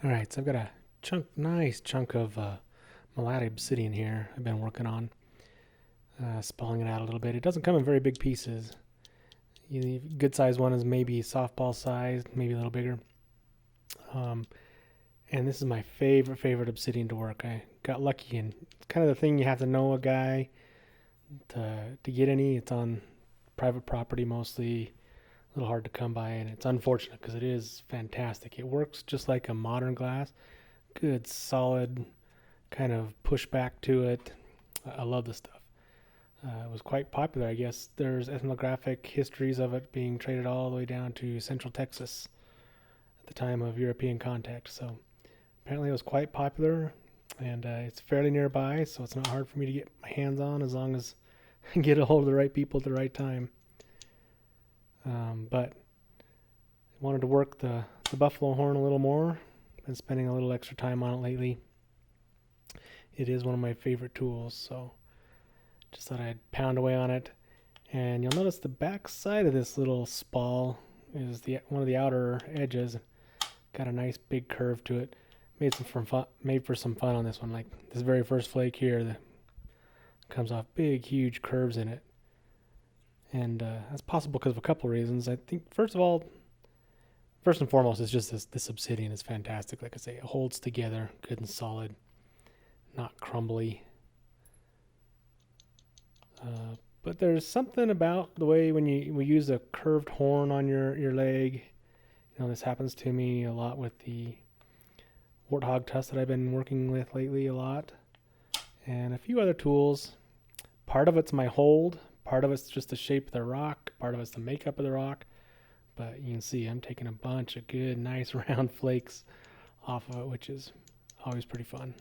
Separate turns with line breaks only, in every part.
All right, so I've got a nice chunk of Malad Obsidian here. I've been working on spalling it out a little bit. It doesn't come in very big pieces. Good size one is maybe softball sized, maybe a little bigger. Um, and this is my favorite obsidian to work. I got lucky, and it's kind of the thing you have to know a guy to get any. It's on private property mostly, a little hard to come by, and it's unfortunate because it is fantastic. It works just like a modern glass. Good solid kind of pushback to it. I love this stuff. It was quite popular. I guess there's ethnographic histories of it being traded all the way down to Central Texas at the time of European contact. So apparently it was quite popular, and it's fairly nearby, so it's not hard for me to get my hands on as long as I get a hold of the right people at the right time. But I wanted to work the buffalo horn a little more. Been spending a little extra time on it lately. It is one of my favorite tools, so just thought I'd pound away on it. And you'll notice the back side of this little spall is the one of the outer edges. Got a nice big curve to it. Made for some fun on this one. Like this very first flake here, that comes off big, huge curves in it, and that's possible because of a couple of reasons. I think first and foremost, it's just this obsidian is fantastic. Like I say, it holds together, good and solid, not crumbly. But there's something about the way when we use a curved horn on your leg. This happens to me a lot with the warthog tusk that I've been working with lately a lot, and a few other tools. Part of it's my hold, part of it's just the shape of the rock, part of it's the makeup of the rock. But you can see I'm taking a bunch of good, nice round flakes off of it, which is always pretty fun.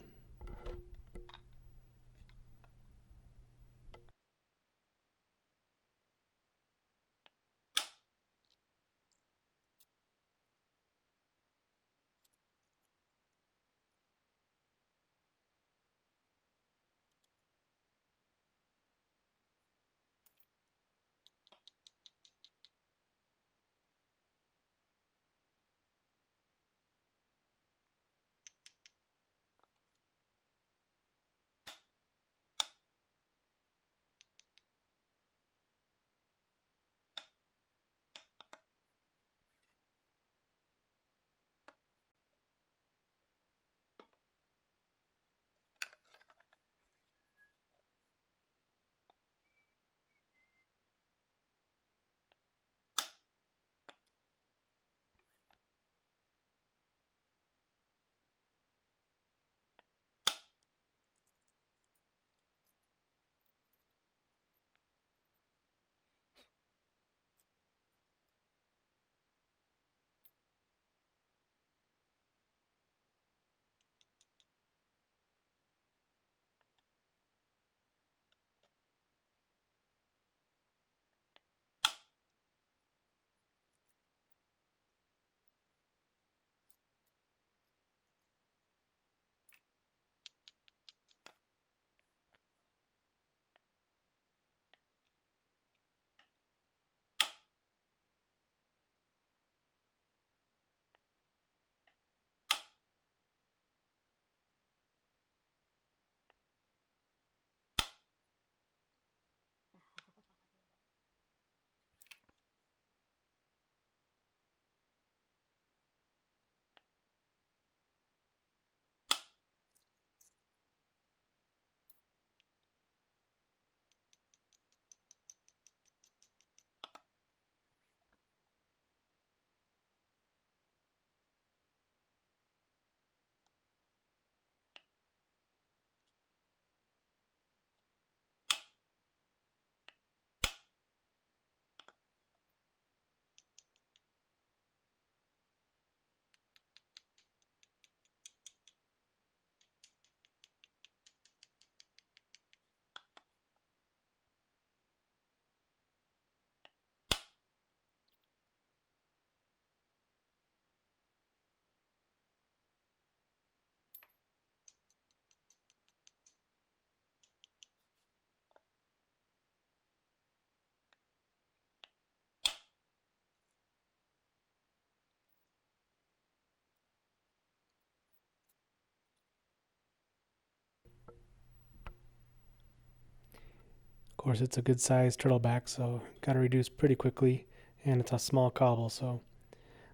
course, it's a good sized turtleback, so got to reduce pretty quickly, and it's a small cobble, so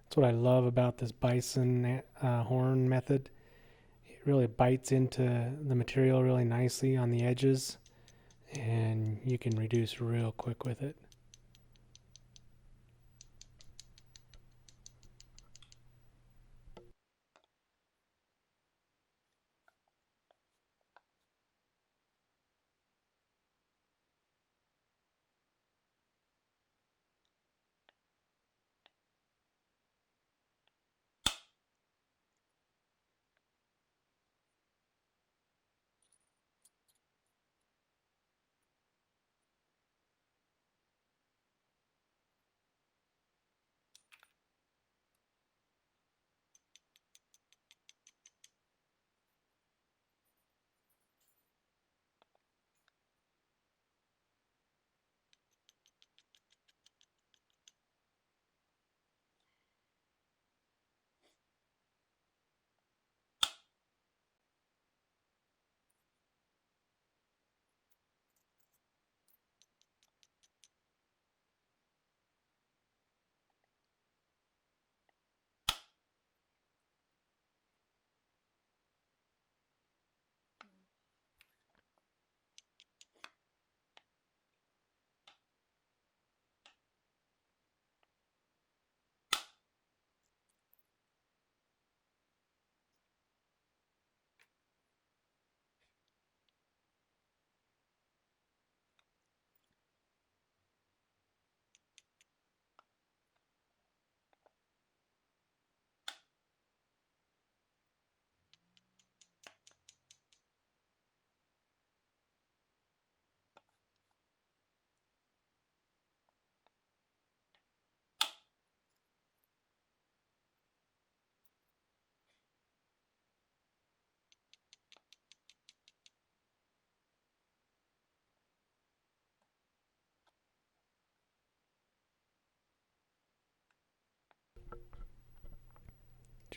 that's what I love about this Bison horn method. It really bites into the material really nicely on the edges, and you can reduce real quick with it.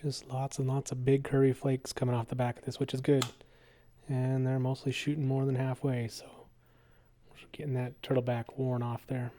Just lots and lots of big curvy flakes coming off the back of this, which is good. And they're mostly shooting more than halfway, so we're getting that turtleback worn off there.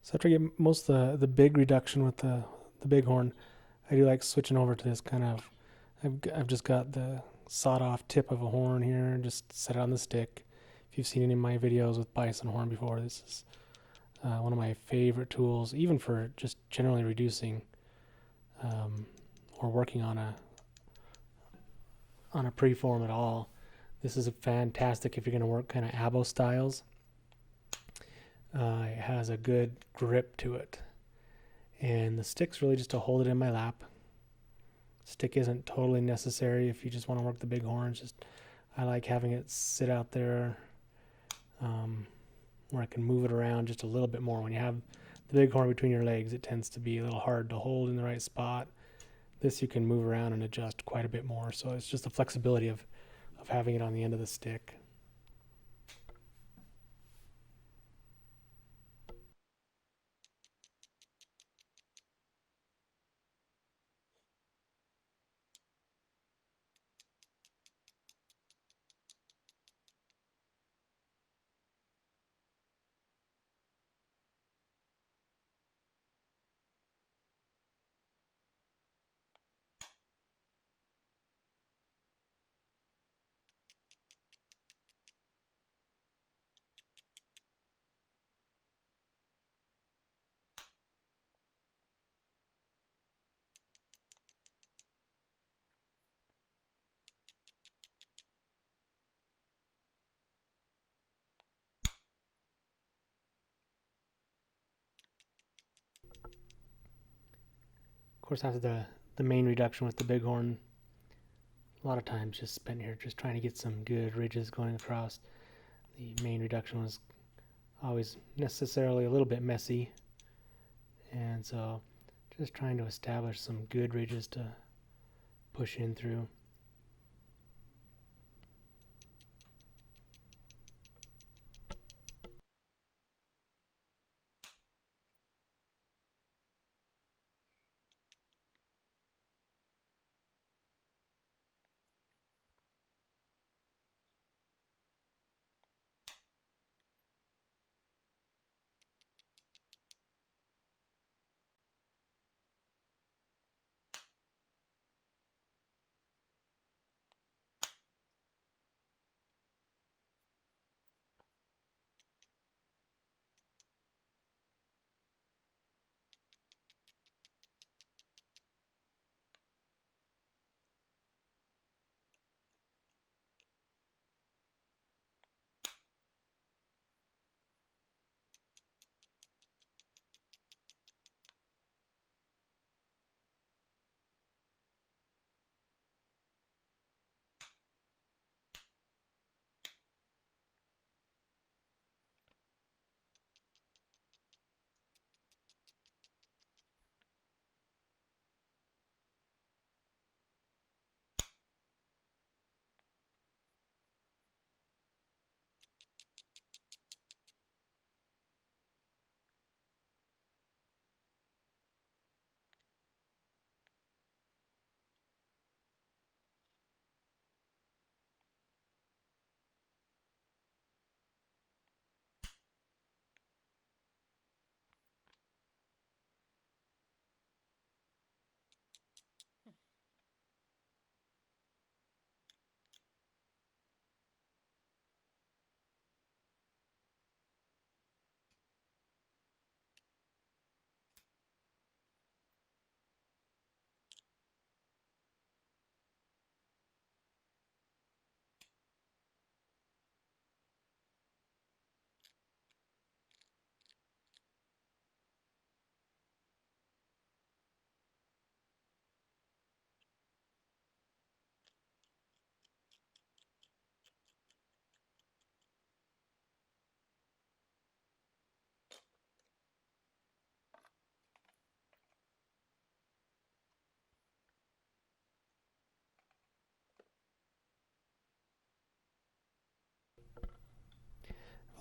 So after I get most of the big reduction with the bighorn, I do like switching over to this kind of, I've just got the sawed off tip of a horn here and just set it on the stick. If you've seen any of my videos with bison horn before, this is one of my favorite tools, even for just generally reducing or working on a preform at all. This is fantastic if you're going to work kind of abo styles. It has a good grip to it. And the stick's really just to hold it in my lap. Stick isn't totally necessary if you just want to work the big horns. Just I like having it sit out there where I can move it around just a little bit more. When you have the big horn between your legs, it tends to be a little hard to hold in the right spot. This you can move around and adjust quite a bit more. So it's just the flexibility of having it on the end of the stick. course, after the main reduction with the bighorn, a lot of times just spent here just trying to get some good ridges going across. The main reduction was always necessarily a little bit messy, and so just trying to establish some good ridges to push in through.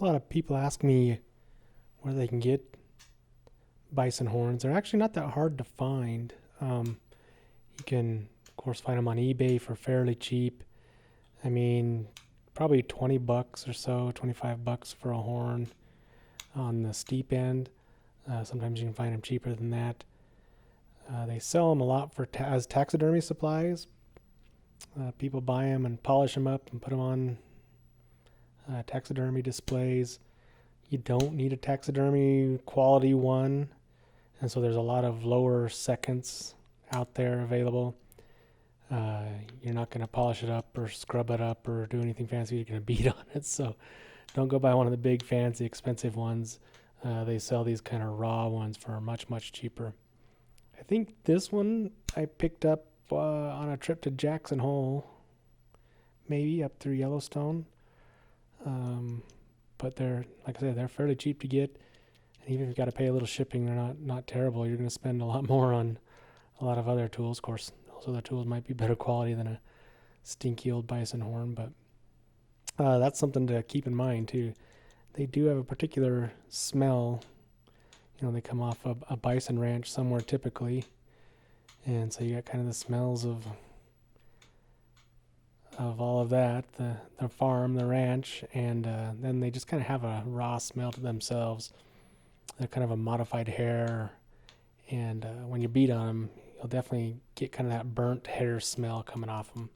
A lot of people ask me where they can get bison horns. They're actually not that hard to find. You can, of course, find them on eBay for fairly cheap. I mean, probably $20 or so, $25 for a horn on the steep end. Sometimes you can find them cheaper than that. They sell them a lot for as taxidermy supplies. People buy them and polish them up and put them on taxidermy displays. You don't need a taxidermy quality one, and so there's a lot of lower seconds out there available. You're not going to polish it up or scrub it up or do anything fancy. You're going to beat on it. So don't go buy one of the big, fancy, expensive ones. They sell these kind of raw ones for much, much cheaper. I think this one I picked up on a trip to Jackson Hole, maybe up through Yellowstone. But they're, like I said, they're fairly cheap to get. And even if you got to pay a little shipping, they're not terrible. You're going to spend a lot more on a lot of other tools. Of course, those other tools might be better quality than a stinky old bison horn, but that's something to keep in mind too. They do have a particular smell. You know, they come off a bison ranch somewhere typically, and so you got kind of the smells of all of that, the farm, the ranch, and then they just kind of have a raw smell to themselves. They're kind of a modified hair, and when you beat on them, you'll definitely get kind of that burnt hair smell coming off them.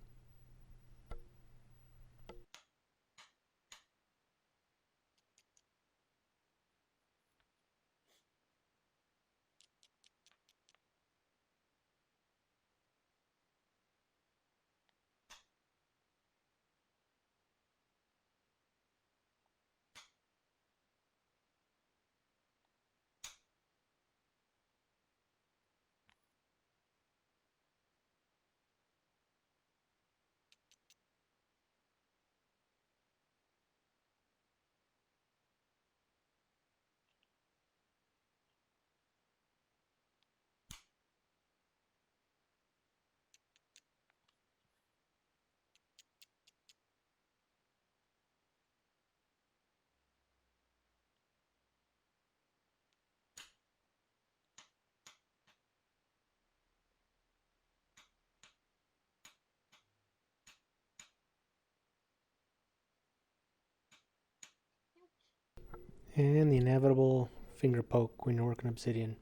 And the inevitable finger poke when you're working obsidian.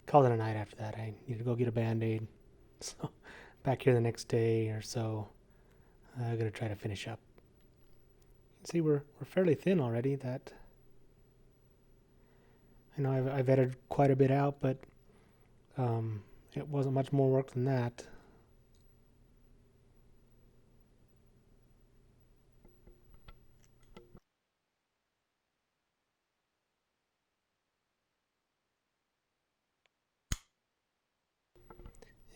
Called it a night after that. I need to go get a band-aid. So back here the next day or so, I'm gonna try to finish up. See, we're fairly thin already. That I know I've edited quite a bit out, but it wasn't much more work than that.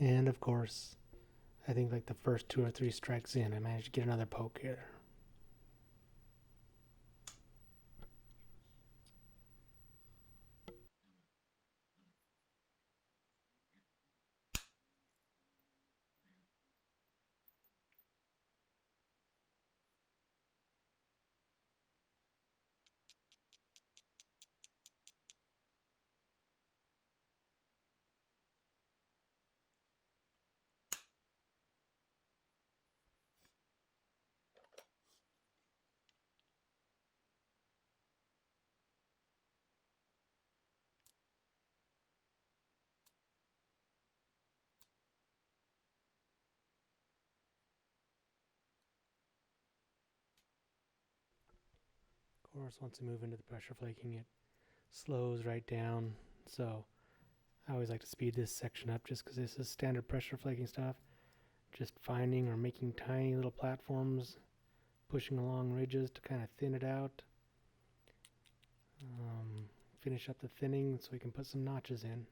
And of course, I think like the first two or three strikes in, I managed to get another poke here. Of course, once I move into the pressure flaking, it slows right down. So I always like to speed this section up just because this is standard pressure flaking stuff. Just finding or making tiny little platforms, pushing along ridges to kind of thin it out. Finish up the thinning so we can put some notches in.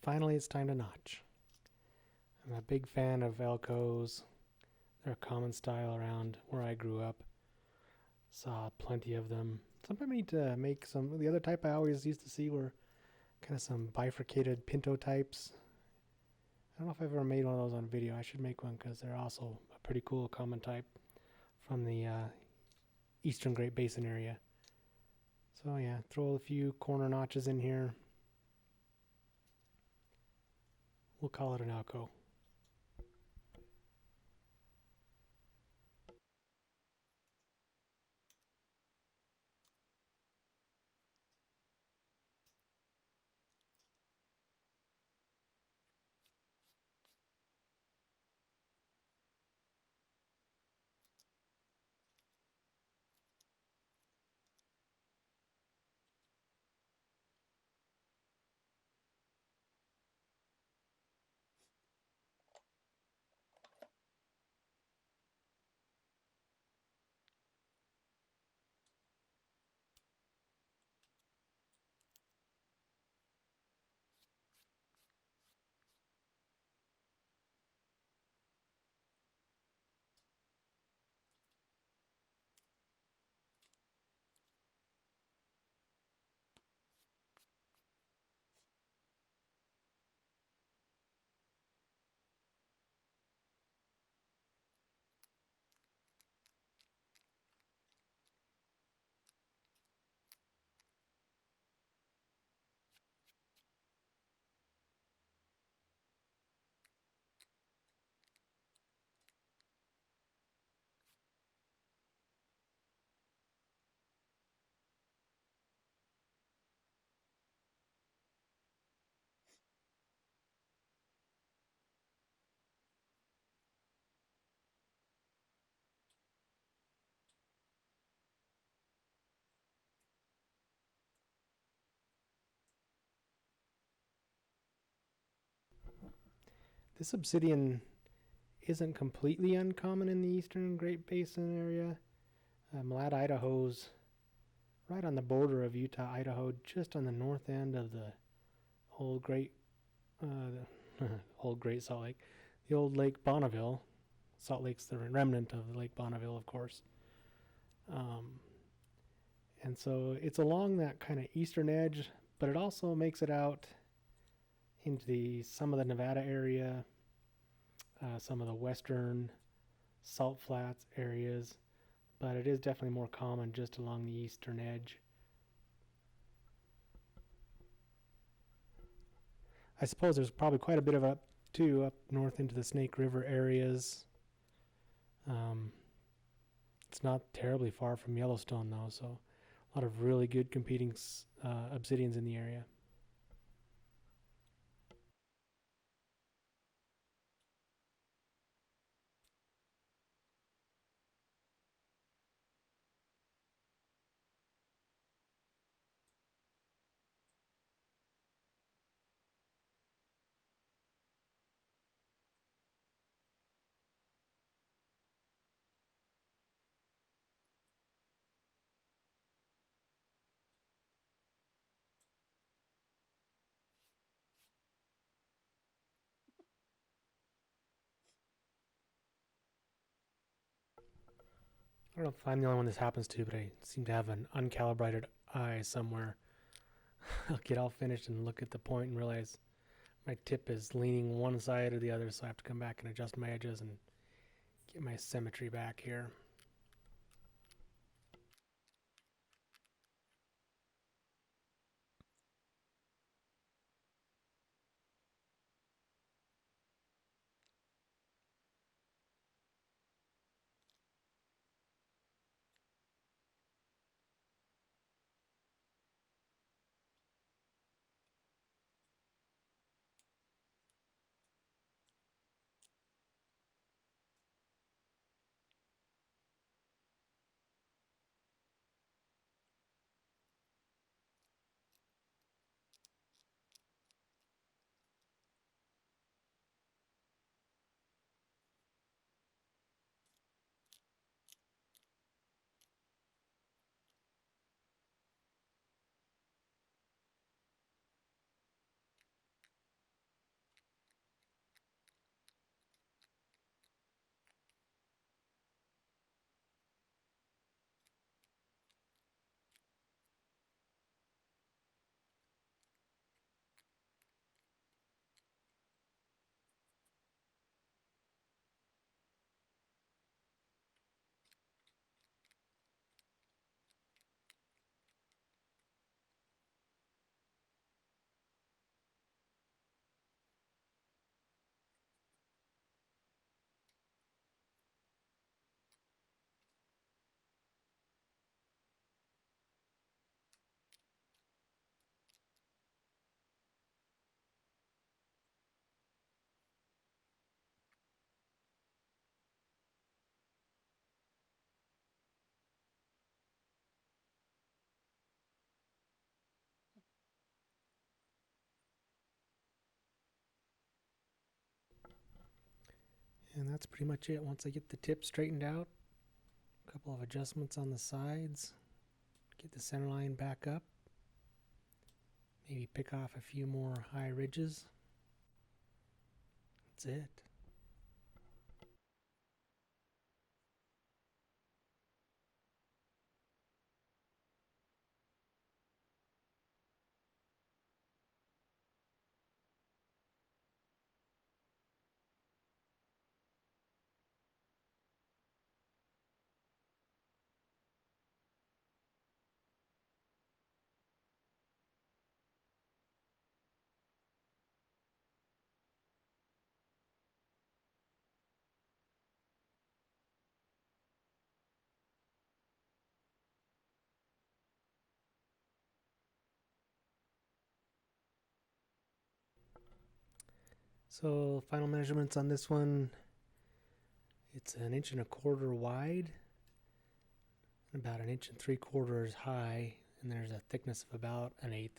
Finally, it's time to notch. I'm a big fan of Velcros. They're a common style around where I grew up. Saw plenty of them. Sometimes I need to make some. The other type I always used to see were kind of some bifurcated pinto types. I don't know if I've ever made one of those on video. I should make one because they're also a pretty cool common type from the eastern Great Basin area. So yeah, throw a few corner notches in here. We'll call it an alco. This obsidian isn't completely uncommon in the eastern Great Basin area. Malad, Idaho's right on the border of Utah, Idaho, just on the north end of the old Great, old Great Salt Lake, the old Lake Bonneville. Salt Lake's the remnant of Lake Bonneville, of course. Um, and so it's along that kind of eastern edge, but it also makes it out into some of the Nevada area, some of the western salt flats areas, but it is definitely more common just along the eastern edge. I suppose there's probably quite a bit of up too up north into the Snake River areas. Um, it's not terribly far from Yellowstone though, so a lot of really good competing obsidians in the area. I don't know if I'm the only one this happens to, but I seem to have an uncalibrated eye somewhere. I'll get all finished and look at the point and realize my tip is leaning one side or the other, so I have to come back and adjust my edges and get my symmetry back here. And that's pretty much it. Once I get the tip straightened out, a couple of adjustments on the sides, get the center line back up, maybe pick off a few more high ridges. That's it. So final measurements on this one, it's 1.25 inches wide, and about 1.75 inches high, and there's a thickness of about 1/8. I'm going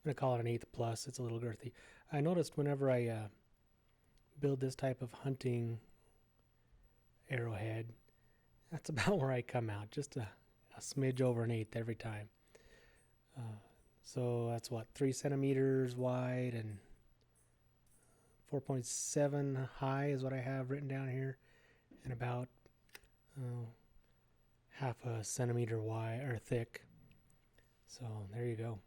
to call it 1/8 plus. It's a little girthy. I noticed whenever I build this type of hunting arrowhead, that's about where I come out, just a smidge over 1/8 every time. So that's what, 3 centimeters wide and 4.7 high is what I have written down here, and about half a centimeter wide or thick. So there you go.